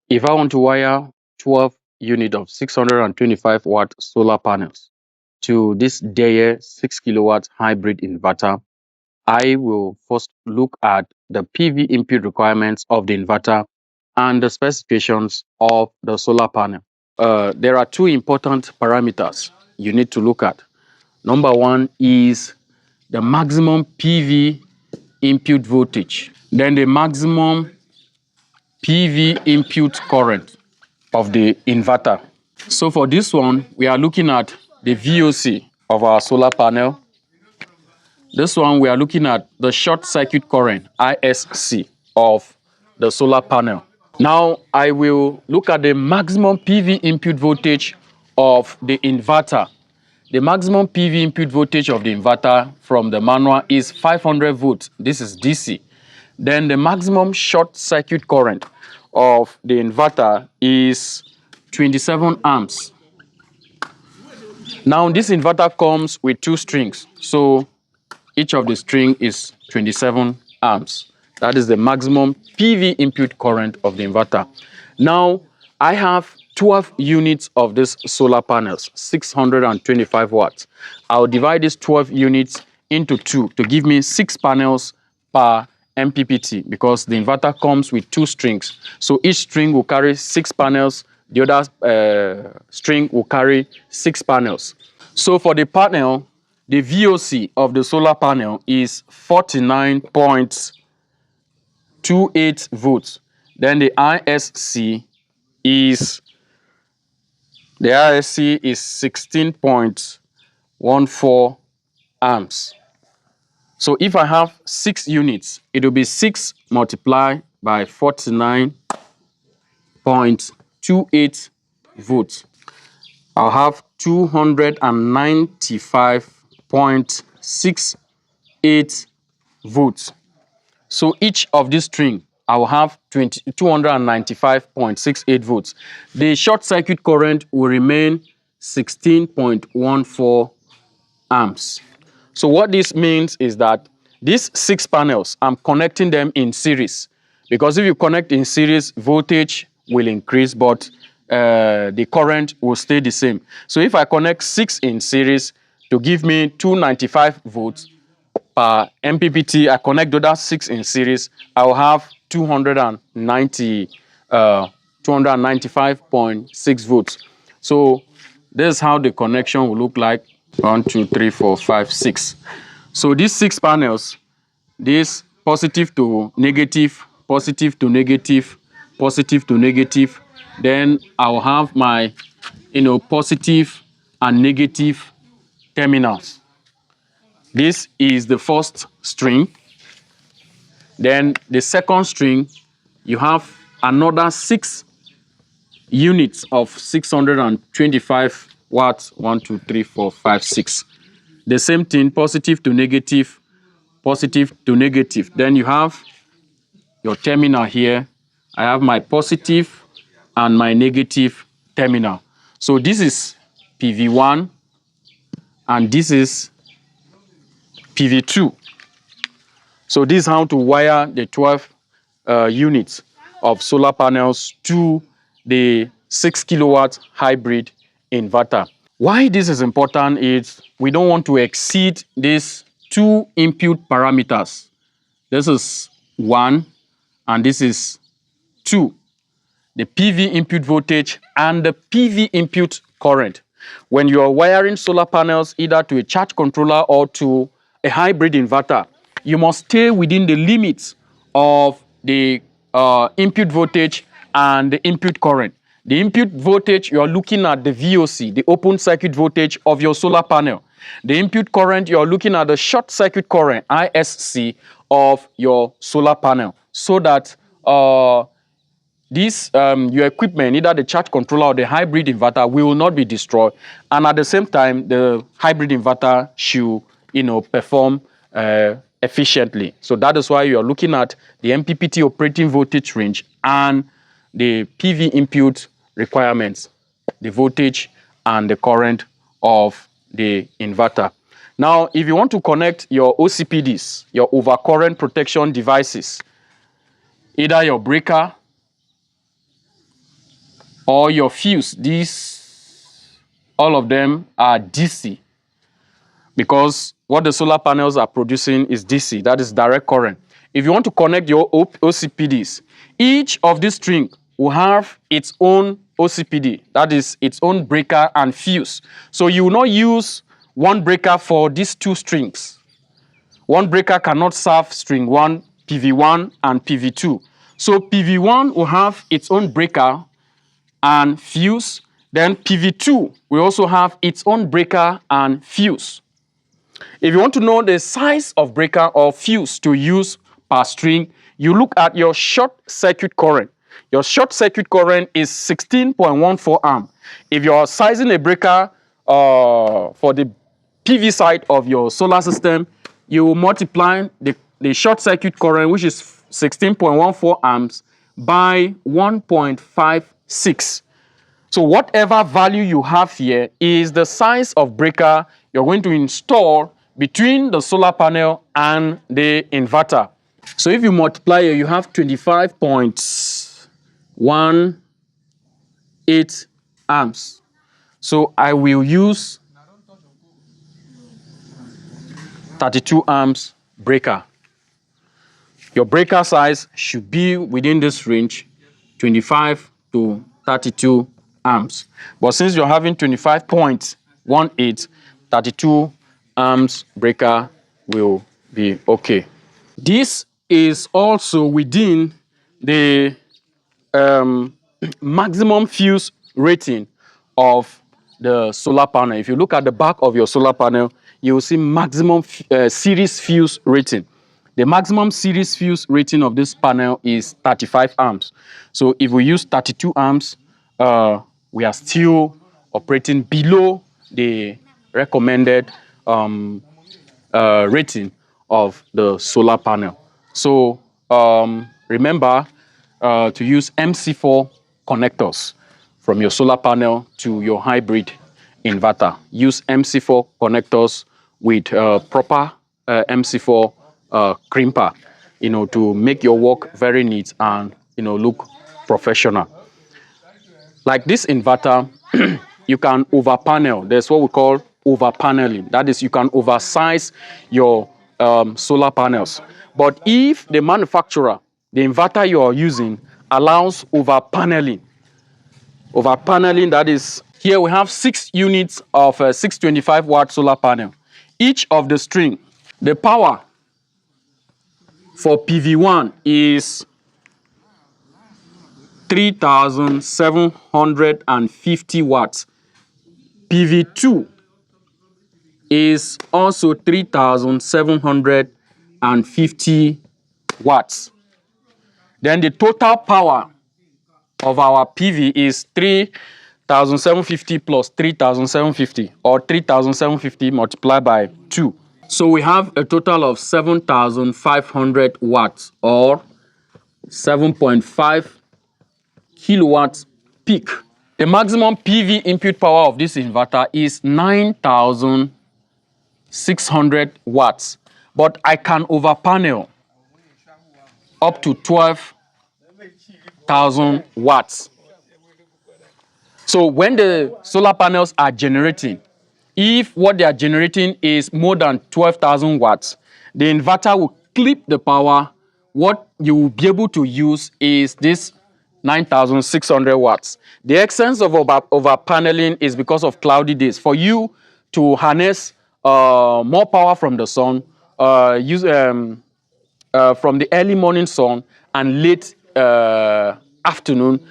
If I want to wire 12 unit of 625 watt solar panels to this Deye 6 kilowatt hybrid inverter, I will first look at the PV input requirements of the inverter and the specifications of the solar panel. There are two important parameters you need to look at. Number one is the maximum PV input voltage, then the maximum PV input current of the inverter. So for this one, we are looking at the VOC of our solar panel. This one, we are looking at the short circuit current, ISC, of the solar panel. Now, I will look at the maximum PV input voltage of the inverter. The maximum PV input voltage of the inverter from the manual is 500 volts. This is DC. Then the maximum short circuit current of the inverter is 27 amps. Now, this inverter comes with two strings. So each of the string is 27 amps. That is the maximum PV input current of the inverter. Now, I have 12 units of this solar panels, 625 watts. I'll divide these 12 units into two to give me 6 panels per MPPT because the inverter comes with two strings. So each string will carry 6 panels. The other string will carry 6 panels. So for the panel, the VOC of the solar panel is 49.28 volts. Then the ISC is 16.14 amps. So if I have 6 units, it will be 6 multiplied by 49.28 volts. I'll have 295.68 volts. So each of this string, I will have 295.68 volts. The short circuit current will remain 16.14 amps. So what this means is that these 6 panels, I'm connecting them in series. Because if you connect in series, voltage will increase, but the current will stay the same. So if I connect 6 in series to give me 295 volts per MPPT, I connect the other 6 in series, I will have 295.6 volts. So this is how the connection will look like. 1, 2, 3, 4, 5, 6. So these 6 panels, this positive to negative, positive to negative, positive to negative. Then I'll have my, positive and negative terminals. This is the first string. Then the second string, you have another 6 units of 625 watts. 1, 2, 3, 4, 5, 6. The same thing, positive to negative, positive to negative. Then you have your terminal here. I have my positive and my negative terminal. So this is PV1 and this is PV2. So this is how to wire the 12 units of solar panels to the 6 kilowatt hybrid inverter. Why this is important is we don't want to exceed these 2 input parameters. This is 1 and this is 2. The PV input voltage and the PV input current. When you are wiring solar panels either to a charge controller or to a hybrid inverter, you must stay within the limits of the input voltage and the input current. The input voltage, you are looking at the VOC, the open circuit voltage of your solar panel. The input current, you are looking at the short circuit current, ISC, of your solar panel, so that your equipment, either the charge controller or the hybrid inverter, will not be destroyed. And at the same time, the hybrid inverter should, perform efficiently. So that is why you are looking at the MPPT operating voltage range and the PV input requirements, the voltage and the current of the inverter. Now, if you want to connect your OCPDs, your overcurrent protection devices, either your breaker or your fuse. These, all of them are DC, because what the solar panels are producing is DC, that is direct current. If you want to connect your OCPDs, each of these strings will have its own OCPD, that is its own breaker and fuse. So you will not use one breaker for these two strings. One breaker cannot serve string 1, PV1 and PV2. So PV1 will have its own breaker and fuse. Then PV2 will also have its own breaker and fuse. If you want to know the size of breaker or fuse to use per string, you look at your short circuit current. Your short circuit current is 16.14 amp. If you're sizing a breaker for the PV side of your solar system, you multiply the short circuit current, which is 16.14 amps, by 1.56. So whatever value you have here is the size of breaker you're going to install between the solar panel and the inverter. So if you multiply here, you have 25.18 amps. So I will use 32 amps breaker. Your breaker size should be within this range, 25 to 32 amps. But since you're having 25.18, 32 amps breaker will be okay. This is also within the maximum fuse rating of the solar panel. If you look at the back of your solar panel, you will see maximum series fuse rating. The maximum series fuse rating of this panel is 35 amps. So if we use 32 amps, we are still operating below the recommended rating of the solar panel. So remember to use MC4 connectors from your solar panel to your hybrid inverter. Use MC4 connectors with proper MC4 crimper, to make your work very neat and look professional. Like this inverter, you can over panel. There's what we call over paneling. That is, you can oversize your solar panels. But if the manufacturer, the inverter you are using, allows over paneling, that is, here we have 6 units of 625 watt solar panel. Each of the string, the power for PV1 is 3,750 watts. PV2 is also 3,750 watts. Then the total power of our PV is 3,750 plus 3,750, or 3,750 multiplied by 2. So we have a total of 7,500 watts, or 7.5 kilowatts peak. The maximum PV input power of this inverter is 9,600 watts, but I can over panel up to 12,000 watts. So when the solar panels are generating, if what they are generating is more than 12,000 watts, the inverter will clip the power. What you will be able to use is this 9,600 watts. The essence of over paneling is because of cloudy days. For you to harness more power from the sun, from the early morning sun and late afternoon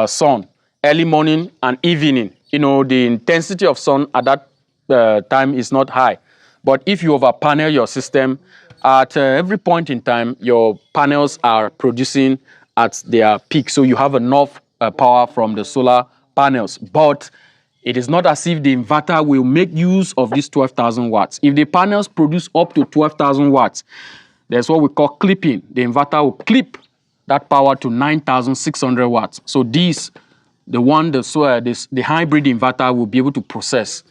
sun, early morning and evening, the intensity of sun at that time is not high. But if you over panel your system, at every point in time, your panels are producing at their peak. So you have enough power from the solar panels. But it is not as if the inverter will make use of these 12,000 watts. If the panels produce up to 12,000 watts, there's what we call clipping. The inverter will clip that power to 9,600 watts. So the hybrid inverter will be able to process,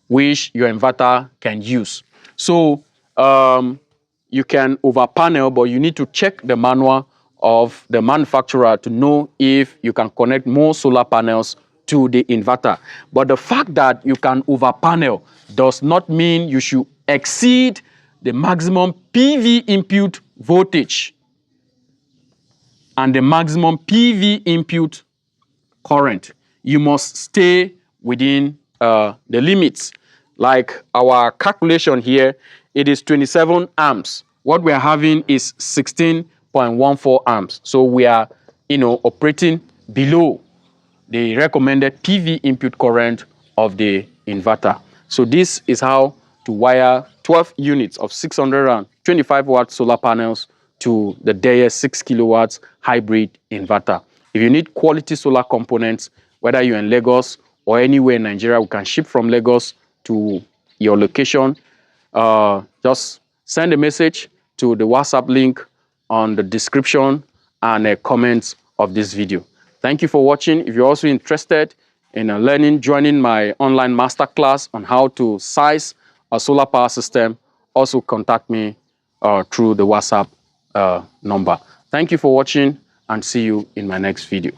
which your inverter can use. So you can over panel, but you need to check the manual of the manufacturer to know if you can connect more solar panels to the inverter. But the fact that you can over panel does not mean you should exceed the maximum PV input voltage and the maximum PV input current. You must stay within the limits. Like our calculation here, it is 27 amps. What we are having is 16.14 amps. So we are, operating below the recommended PV input current of the inverter. So this is how to wire 12 units of 625 watt solar panels to the Deye 6 kilowatts hybrid inverter. If you need quality solar components, whether you're in Lagos or anywhere in Nigeria, we can ship from Lagos to your location. Just send a message to the WhatsApp link on the description and comments of this video. Thank you for watching. If you're also interested in joining my online masterclass on how to size a solar power system, also contact me through the WhatsApp number. Thank you for watching and see you in my next video.